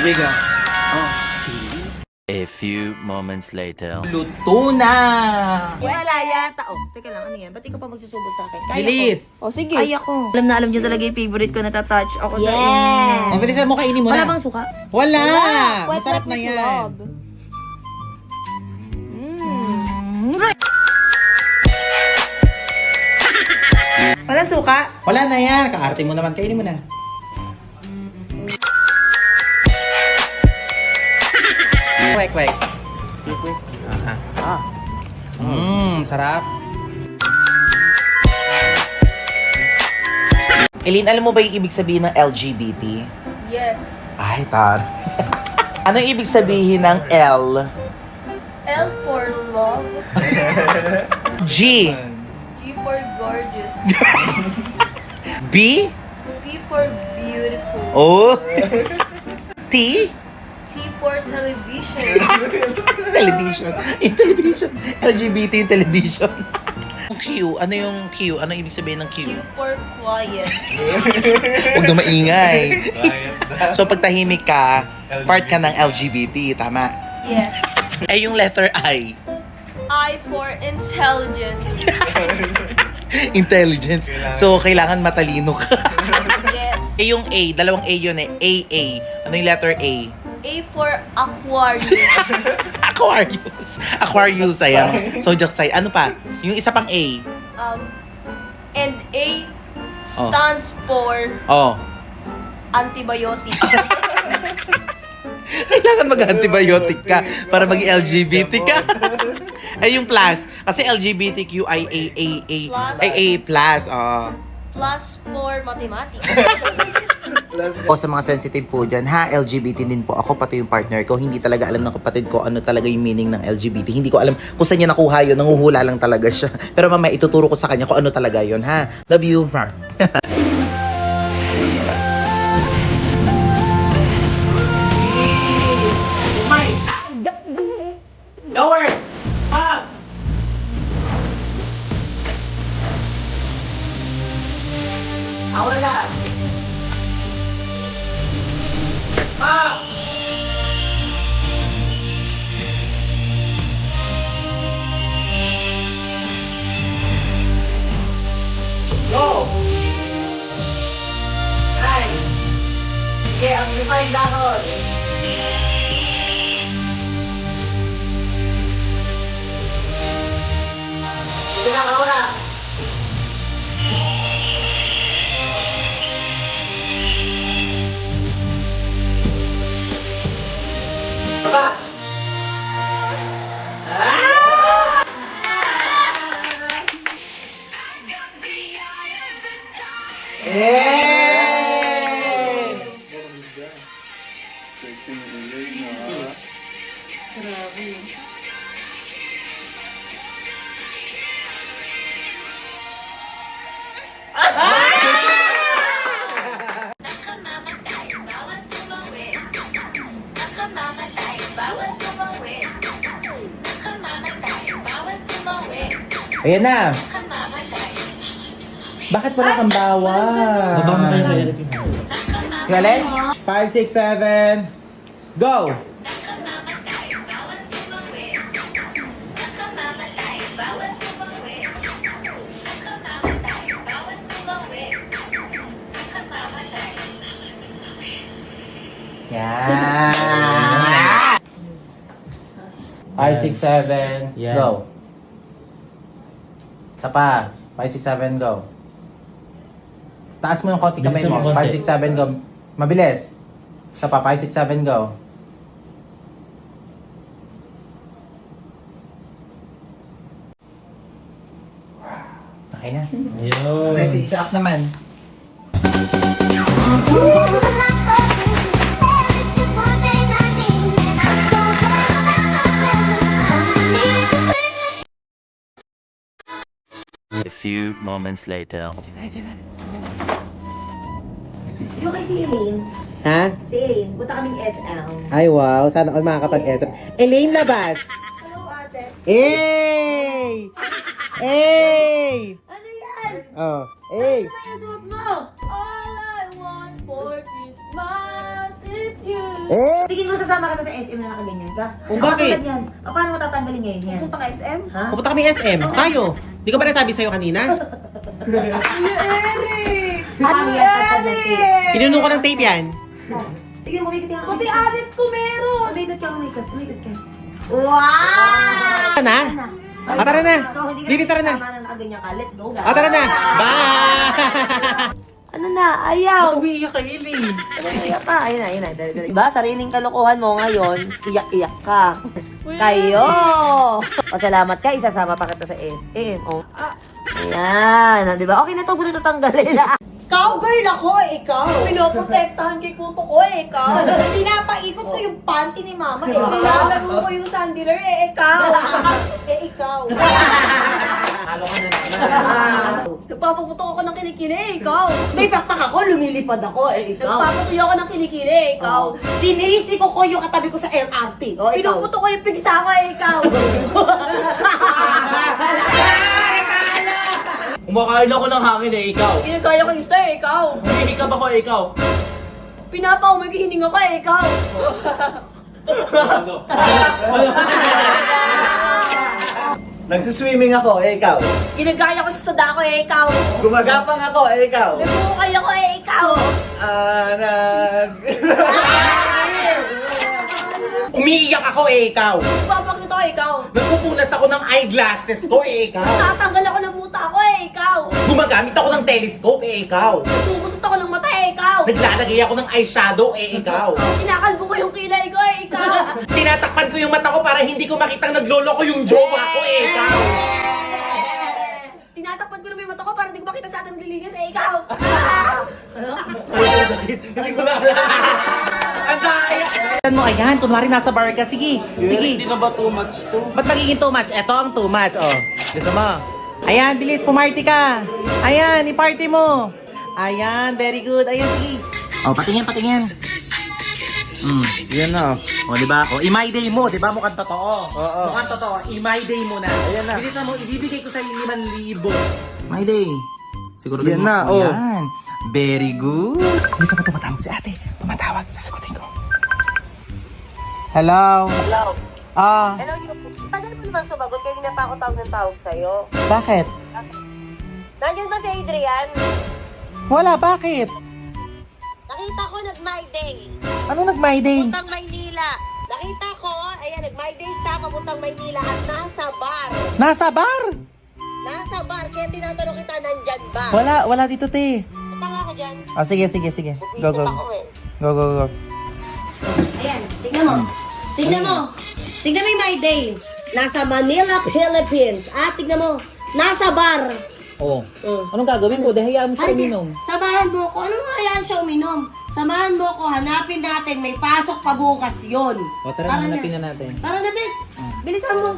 Tubig ah. Oh. A few moments later. Luto na! Yung alaya, teka lang, ano yan? Ba't ikaw pa magsusubo sa akin? Kaya Bilis! ko. O, sige. Kaya ko. Alam na alam niyo talaga yung favorite ko, natatouch ako sa inyo. Ang bilisan mo, kainin mo na. Wala bang suka? Wala! Wet, Masarap wet na with yan. love. Walang suka? Wala na yan. Kaarte mo naman. Kainin mo na. Kwek, kwek. Sarap. Eileen, alam mo ba yung ibig sabihin ng LGBT? Yes. Ay, tar. Anong ibig sabihin ng L? L for love. G. G for gorgeous. B. B for beautiful. O. T. T for television. Television. Yung television. LGBT yung television. Yung Q. Ano yung Q? Ano ibig sabihin ng Q Q? for quiet. Huwag na maingay. So, pag tahimik ka, part ka ng LGBT. Tama? Yes. Eh, yung letter I. I for intelligence. Intelligence. So, kailangan matalino ka. Yes. Eh, yung A. Dalawang A yun eh. AA. Ano yung letter A? A for Aquarius. Aquarius. Aquarius, sayang. Zodiac sign. Ano pa? Yung isa pang A. And A stands for Oh. antibiotic. Kailangan mag-antibiotic ka para maging LGBT ka. Ay, yung plus. Kasi LGBTQIAAA. AA plus. Oh. Plus for mathematics. O sa mga sensitive po dyan, ha, LGBT din po ako, pati yung partner ko. Hindi talaga alam ng kapatid ko ano talaga yung meaning ng LGBT. Hindi ko alam kung saan niya nakuha yun. Nanguhula lang talaga siya. Pero mamaya ituturo ko sa kanya kung ano talaga yun, ha. Love you, Mark. Lower! Up! Ahora na! Up! Go! Ay! Sige, ang lima yung dahon! Sige na, ahora! Baba! Ayan na. Bakit wala kang bawang? Baba mo tayo kaya. Yung alin? 5, 6, 7. Go! Yan! 5, 6, 7. Yan. Go! Isa pa. 5, 6, 7, go. Taas mo yung konti kamay Bilisan mo. mo 5, konti. 6, 7, go. Mabilis. Isa pa. 5, 6, 7, go. Okay na. Ayun. Next, isa up naman. A few moments later. Yung kay si Elaine. Ha? Si Elaine, punta kaming SM. Ay, wow. Sana all makakapag-SM. Elaine, labas! Hello, ate. Hey! Hey! Ano yan? Oh, hey! Ano yung suot mo? All I want for Christmas is you. Eh? Tingin ko sasama ka na sa SM na nakaganyan ka. Oh, bakit? Katulad yan. O, paano mo tatanggalin ngayon yan? Punta ka SM? Ha? Pupunta kami SM. Tayo. Di ko ba nasabi sa'yo kanina? Paano yan tatanggalin? Pinuno ko ng tape yan. Tingin mo, umikot ka. Pati alit ko meron. Umikot ka, umikot ka. Wow! Tara na. Tara na. So, hindi ka Bibi, tara na. kasama na nakaganyan ka. Let's go. Tara na. Bye! Ano na? Ayaw! Umiiyak ka, Eileen. Iyak ka. Ayun na, ayun na. Diba? Sariling kalokohan mo ngayon, iyak-iyak ka. Kayo! Pasalamat ka, isasama pa kita sa SM. Oh. Ayan. Diba? Okay na to, buto tanggalin. Cowgirl ako, ikaw. Pinoprotektahan kay kuto ko, ikaw. Pinapaikot ko yung panty ni mama, nilalaro ko yung sandiler, ikaw. Ikaw. Halo ka na naman. Nagpapaputok ako ng kilikili, ikaw. May pakpak ako, lumilipad ako. Ikaw. Nagpapaputok ako ng kilikili, ikaw. Sinisi ko yung katabi ko sa LRT. O, ikaw. Pinuputok ko yung pigsa ko, ikaw. Kumakain ako ng hangin ikaw. Ginagaya ko yung stay, ikaw. Humihikab ako ikaw. Pinapaumigihining ako, ikaw. Nagsiswimming ako ikaw. Ginagaya ko sa sada ko, ikaw. Gumagapang ako ikaw. Nagmumukay ako, ikaw. Umiiyak ako ikaw. Nagpapakita ko, ikaw. Nagpupunas ako ng eyeglasses ko ikaw. Tatanggal ako ng muta ko, ikaw. Gumagamit ako ng telescope ikaw. Nagpupusot ako ng mata, ikaw. Naglalagay ako ng eyeshadow ikaw. Kinakalbo ko yung kilay ko, ikaw. Tinatakpan ko yung mata ko para hindi ko makitang naglolo ko yung jowa ko ikaw. Tinatakpan ko na may mata ko para hindi ko makita sa ating liligas, ikaw. Hindi ko na alam. Ang daya. Mo, ayan, kunwari nasa bar ka. Sige, Hindi sige. na ba too much to? Ba't magiging too much? Ito ang too much, oh. Gusto mo? Ayan, bilis, pumarty ka. Ayan, i-party mo. Ayan, very good. Ayan, sige. Oh, patingin, patingin. Yan na. O, di ba? O, i-my day mo, di ba? Mukhang totoo. Oo. Mukhang totoo. I-my day mo na. Ayan na. Bilisan mo, ibibigay ko sa'yo 5,000. My day. Siguro Yan din mo. na, oh. Yan. Very good. Bilisan mo tumatawag si ate. Tumatawag, sasagutin ko. Hello? Hello. Ah, Hello, tagal mo naman sumagot. Kanina pa ako tawag ng tawag sa'yo. bakit? Nandiyan ba si Adrian? Wala, bakit? Nakita ko nag-My Day. Ano nag-my day? Puntang Maynila. Nakita ko, ayan, nag-My Day siya, papuntang Maynila at nasa bar. Nasa bar? Nasa bar, kaya tinatanong kita, nandyan ba? Wala dito, te. Punta nga ka dyan. Ah, sige. Go, Visit go. ako eh. Go. Ayan, tignan mo. Tignan mo. Tignan mo yung My Day. Nasa Manila, Philippines. Tignan mo. Nasa bar. Oh. Anong gagawin ko? Dahil hayaan mo siya Halika, uminom. Samahan mo ko. Ano mo hayaan siya uminom? Samahan mo ko. Hanapin natin. May pasok pa bukas yun. O, tara, hanapin na natin. Tara na, Bit. Bilisan mo.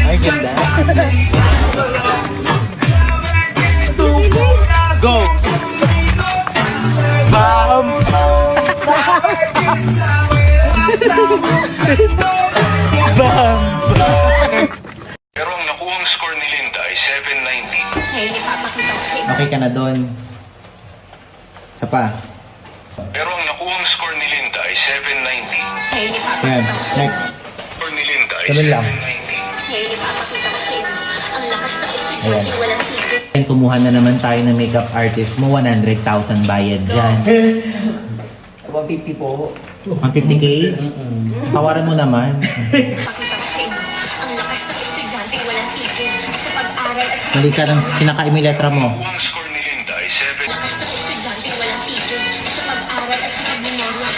Ay, ganda. Go! Pero ang nakuhang score ni Linda ay 790. Okay ka na doon. Isa pa. Pero ang nakuhang score ni Linda ay 790. Yan. Next. Score ni Linda ay Ganun lang. 790. Ngayon ipapakita ko sa inyo ang lakas ng estudyante walang tigil. And kumuha na naman tayo ng makeup artist mo. 100,000 bayad dyan. 150 po. 150K? Tawaran mo naman. Ipapakita ko sa inyo ang lakas ng estudyante walang tigil sa pag-aral at sa Balik ka ng kinakain mo yung letra mo. Nakuhang score ni Linda ay 790. lakas ng estudyante walang tigil sa pag-aral at sa pagmemorya.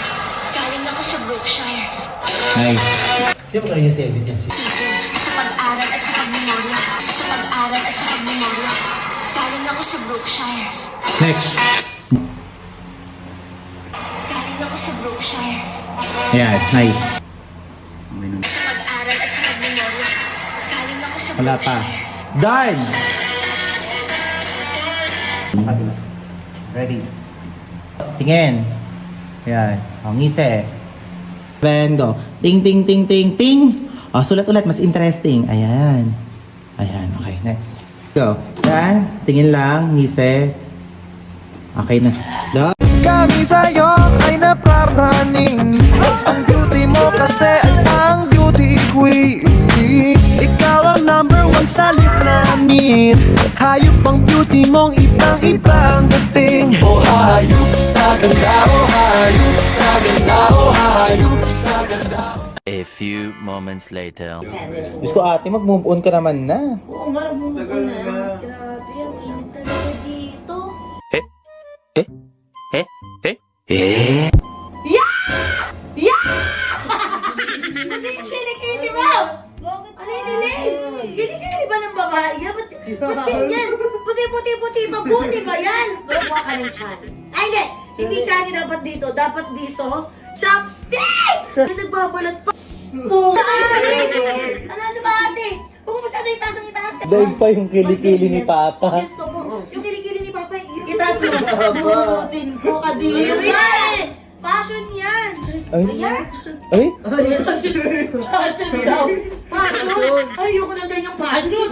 Galing ako sa Brookshire. Nice. Siyempre yung 7 niya si. Tigil sa pag-aral at sa pagmemorya. Sa pag-aral at sa pagmemorya. Galing ako sa Brookshire. Next. Galing ako sa Brookshire. Ayan, nice. Sa pag-aral at sa pagmemorya. Galing ako sa Wala pa. Brookshire. Done! Ready. Tingin. Yan. O, ngise. 7, go. Ting, ting, ting, ting, ting. O, sulat ulit. Mas interesting. Ayan. Ayan. Okay, next. Go. Yan. Tingin lang. Ngise. Okay na. Go. Kami sa'yo ay napraraning. Ang beauty mo kasi ay ang beauty queen. Ikaw ang number 1 sa list namin. Hayop ang beauty mong ibang-iba ang dating. Oh hayop sa ganda, oh hayop sa ganda, oh hayop sa ganda. A few moments later. Diyos ko ate, mag-move on ka naman na. Oo nga, nagmumukha na. Grabe, ang init talaga dito. Pati yung kilikili mo! Ano yung dilim? Kilikili ba ng babae yan? Ba't ganyan? Puti-puti-puti pa po, di ba yan? Kuha ka ng chan. Ay, hindi! Hindi chan dapat dito. Dapat dito, chopstick! Ay, nagbabalat pa. Puta kayo sa rin! Ano ba ate? Huwag mo masyado itaas ang itaas. Daig pa yung kilikili ni Papa. Gusto mo. Yung kilikili ni Papa, itaas mo. Bubutin ko, kadiri! Fashion yan! Ay? Ayan! Ay? Passion daw! Passion! Ayoko na ganyang passion!